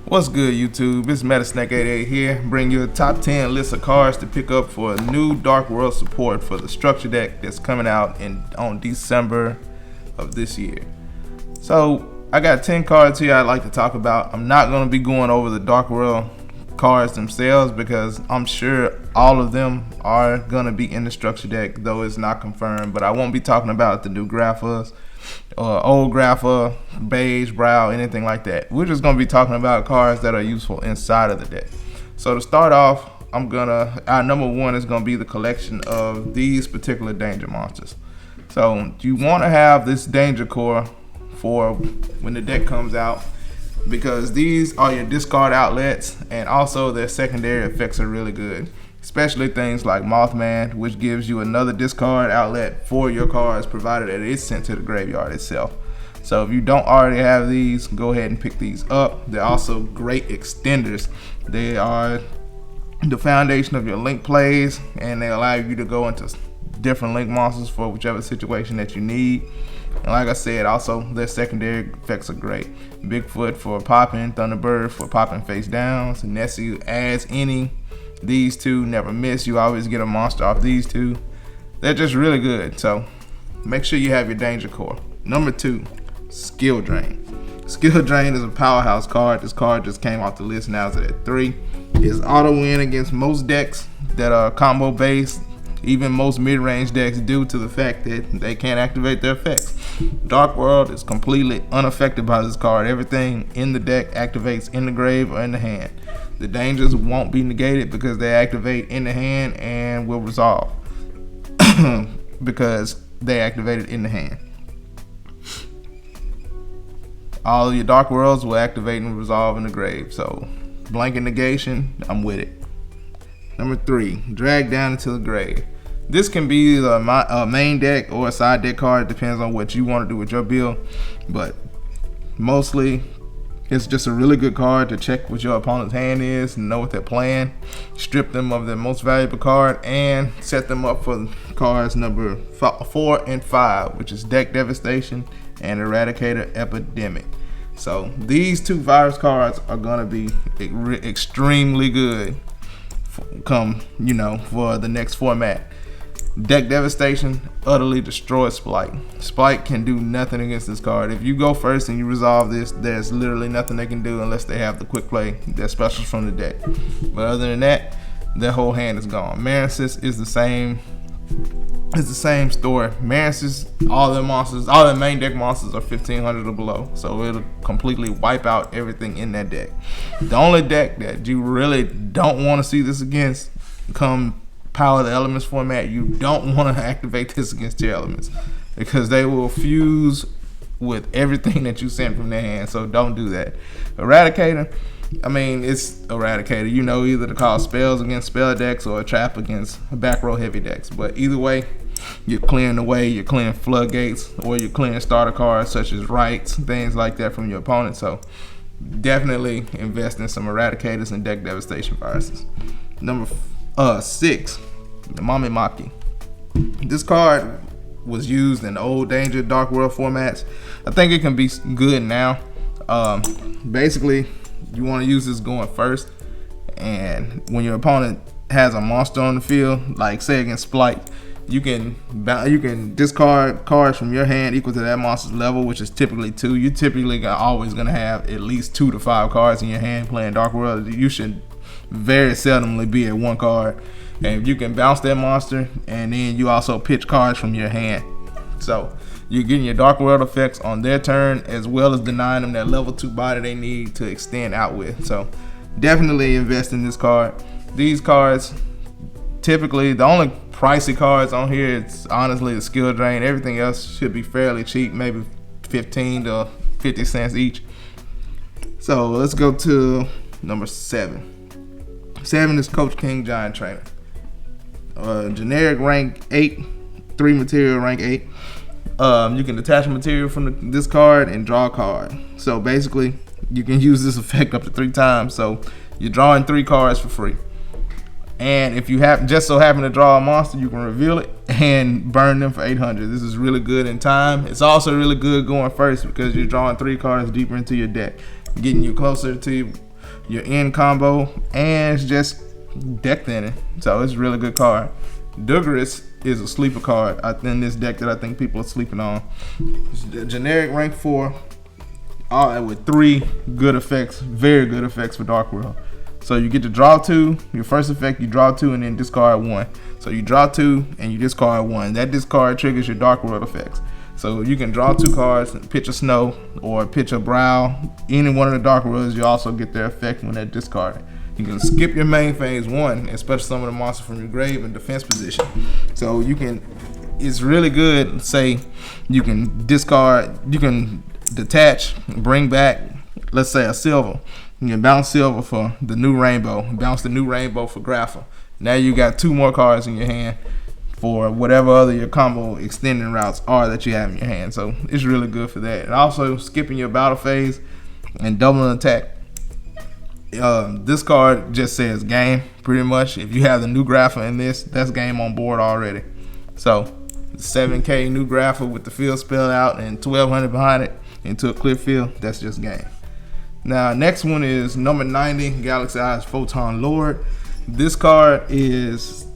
What's good, YouTube? It's Metasnake88 here, bring you a top 10 list of cards to pick up for a new Dark World support for the structure deck that's coming out on December of this year. So I got 10 cards here I'd like to talk about. I'm not going to be going over the Dark World cards themselves because I'm sure all of them are going to be in the structure deck, though it's not confirmed. But I won't be talking about the new Graphas or old Grapha, beige, brow, anything like that. We're just going to be talking about cards that are useful inside of the deck. So to start off, our number one is going to be the collection of these particular danger monsters. So you want to have this danger core for when the deck comes out, because these are your discard outlets, and also their secondary effects are really good, especially things like Mothman, which gives you another discard outlet for your cards provided that it's sent to the graveyard itself. So if you don't already have these, go ahead and pick these up. They're also great extenders. They are the foundation of your link plays, and they allow you to go into different link monsters for whichever situation that you need. And like I said, also their secondary effects are great. Bigfoot for popping, Thunderbird for popping face downs, Nessie adds these two never miss. You always get a monster off these two. They're just really good. So make sure you have your danger core. Number 2, Skill Drain. Skill Drain is a powerhouse card. This card just came off the list, now it's at 3. It's auto win against most decks that are combo based, even most mid-range decks, due to the fact that they can't activate their effects. Dark World is completely unaffected by this card. Everything in the deck activates in the grave or in the hand. The dangers won't be negated because they activate in the hand and will resolve because they activated in the hand. All of your Dark Worlds will activate and resolve in the grave. So blanket negation, I'm with it. Number 3, Drag Down into the Grave. This can be a main deck or a side deck card. It depends on what you want to do with your build, but mostly it's just a really good card to check what your opponent's hand is and know what they're playing, strip them of their most valuable card, and set them up for cards number 4 and 5, which is Deck Devastation and Eradicator Epidemic. So these two virus cards are gonna be extremely good for the next format. Deck Devastation utterly destroys Spike. Spike can do nothing against this card. If you go first and you resolve this, there's literally nothing they can do unless they have the quick play, their specials from the deck. But other than that, their whole hand is gone. Maresis is the same. It's the same story. Maresis, all their main deck monsters are 1500 or below, so it'll completely wipe out everything in that deck. The only deck that you really don't want to see this against come Power of the Elements format, you don't want to activate this against your elements because they will fuse with everything that you send from their hand, so don't do that. Eradicator, it's Eradicator. Either to call spells against spell decks or a trap against back row heavy decks, but either way, you're clearing the way, you're clearing floodgates, or you're clearing starter cards such as rights, things like that from your opponent. So definitely invest in some Eradicators and Deck Devastation viruses. Number 6, the Mamimaki. This card was used in old Danger Dark World formats. I think it can be good now. Basically, you want to use this going first, and when your opponent has a monster on the field, like say against Splight, you can discard cards from your hand equal to that monster's level, which is typically 2. You typically are always going to have at least 2 to 5 cards in your hand playing Dark World. You should very seldomly be at 1 card, and you can bounce that monster, and then you also pitch cards from your hand. So you're getting your Dark World effects on their turn, as well as denying them that level 2 body they need to extend out with. So definitely invest in this card. These cards, typically the only pricey cards on here, it's honestly the Skill Drain. Everything else should be fairly cheap, maybe 15 to 50 cents each. So let's go to number 7. 7 is Coach King Giant Trainer. Generic rank 8, 3 material rank 8. You can detach material from this card and draw a card. So basically, you can use this effect up to 3 times. So you're drawing 3 cards for free. And if you just so happen to draw a monster, you can reveal it and burn them for 800. This is really good in time. It's also really good going first because you're drawing 3 cards deeper into your deck, getting you closer to your end combo, and it's just deck thinning. So it's a really good card. Duggeris is a sleeper card in this deck that I think people are sleeping on. It's a generic rank 4, with 3 good effects, very good effects for Dark World. So you get to draw 2. Your first effect, you draw 2 and then discard 1. So you draw 2 and you discard 1. That discard triggers your Dark World effects. So you can draw 2 cards, pitch a Snow or pitch a Brow. Any one of the Dark Worlds, you also get their effect when they're discarded. You can skip your main phase 1, especially some of the monsters from your grave and defense position. So you can, it's really good. Say you can discard, you can detach, bring back, let's say a Silver. You can bounce Silver for the new Rainbow, bounce the new Rainbow for Grapha. Now you got 2 more cards in your hand for whatever other your combo extending routes are that you have in your hand. So it's really good for that. And also skipping your battle phase and doubling attack. This card just says game, pretty much. If you have the new Grapha in this, that's game on board already. So 7K new Grapha with the field spelled out and 1200 behind it into a clear field, that's just game. Now next one is number 90, Galaxy Eyes Photon Lord. This card is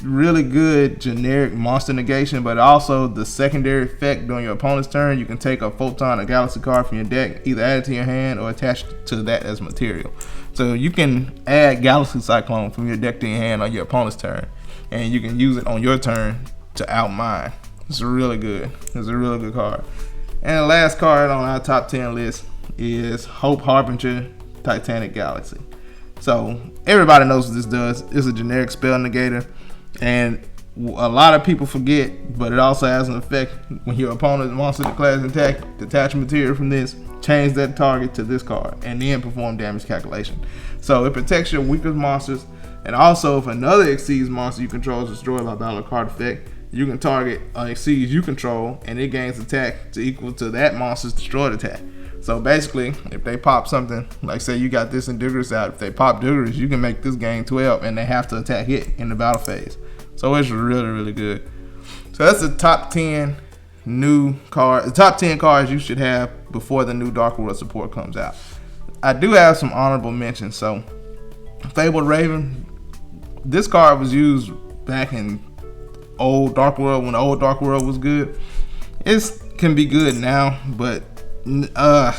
really good generic monster negation, but also the secondary effect during your opponent's turn. You can take a Photon or Galaxy card from your deck, either add it to your hand or attach it to that as material. So you can add Galaxy Cyclone from your deck to your hand on your opponent's turn, and you can use it on your turn to outmine. It's really good. It's a really good card. And the last card on our top 10 list is Hope Harbinger Titanic Galaxy. So everybody knows what this does. It's a generic spell negator, and a lot of people forget, but it also has an effect when your opponent's monster declares attack. Detach material from this, change that target to this card, and then perform damage calculation. So it protects your weakest monsters, and also if another Exceeds monster you control is destroyed by battle card effect, you can target Exceeds you control, and it gains attack to equal to that monster's destroyed attack. So basically, if they pop something, like say you got this in Duggeris out, if they pop Duggeris, you can make this gain 12, and they have to attack it in the battle phase. So it's really, really good. So that's the top 10 new cards, the top 10 cards you should have before the new Dark World support comes out. I do have some honorable mentions. So Fabled Raven, this card was used back in old Dark World when the old Dark World was good. It can be good now, but I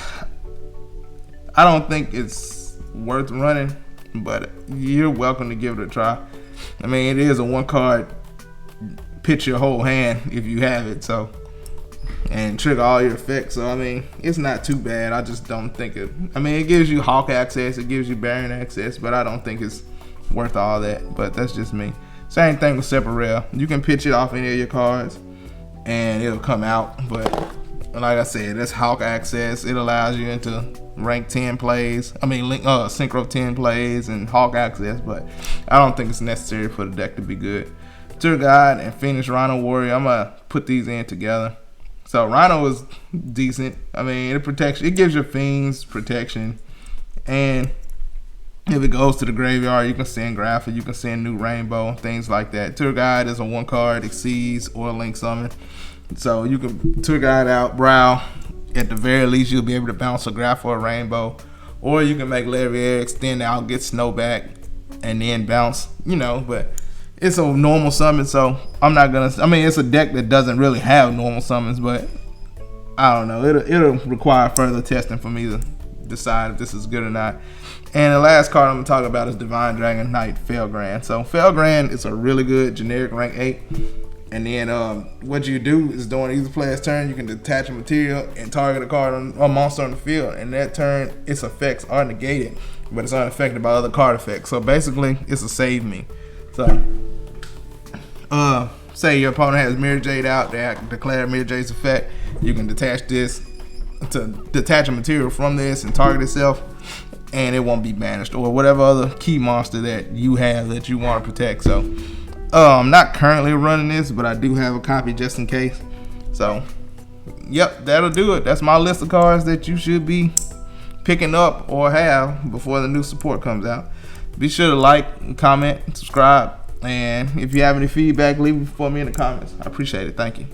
don't think it's worth running, but you're welcome to give it a try. I mean, it is a 1 card pitch your whole hand if you have it, so, and trigger all your effects. So I mean, it's not too bad. I just don't think it, I mean, it gives you Hawk access, it gives you Baron access, but I don't think it's worth all that. But that's just me. Same thing with Separate Rail. You can pitch it off any of your cards and it'll come out, but like I said, that's Hawk access. It allows you into rank 10 plays. I mean, Synchro 10 plays and Hawk access, but I don't think it's necessary for the deck to be good. Tour Guide and Phoenix Rhino Warrior, I'm gonna put these in together. So Rhino is decent. I mean, it protects, it gives your Fiends protection, and if it goes to the graveyard, you can send Grapha, you can send New Rainbow, things like that. Tour Guide is a 1 card, Exceeds or Link Summon. So you can Tour Guide out Brow. At the very least, you'll be able to bounce a Graph or a Rainbow. Or you can make Leviair, extend out, get Snow back, and then bounce, you know, but it's a normal summon, so I'm not gonna, I mean, it's a deck that doesn't really have normal summons, but I don't know, it'll require further testing for me to decide if this is good or not. And the last card I'm gonna talk about is Divine Dragon Knight Felgrand. So Felgrand is a really good generic rank 8. And then what you do is during either player's turn, you can detach a material and target a card on a monster on the field. And that turn, its effects are negated, but it's unaffected by other card effects. So basically, it's a save me. So, say your opponent has Mirror Jade out, they declare Mirror Jade's effect. You can detach this to detach a material from this and target itself, and it won't be banished, or whatever other key monster that you have that you want to protect. So. I'm not currently running this, but I do have a copy just in case. So, yep, that'll do it. That's my list of cards that you should be picking up or have before the new support comes out. Be sure to like, comment, subscribe, and if you have any feedback, leave it for me in the comments. I appreciate it. Thank you.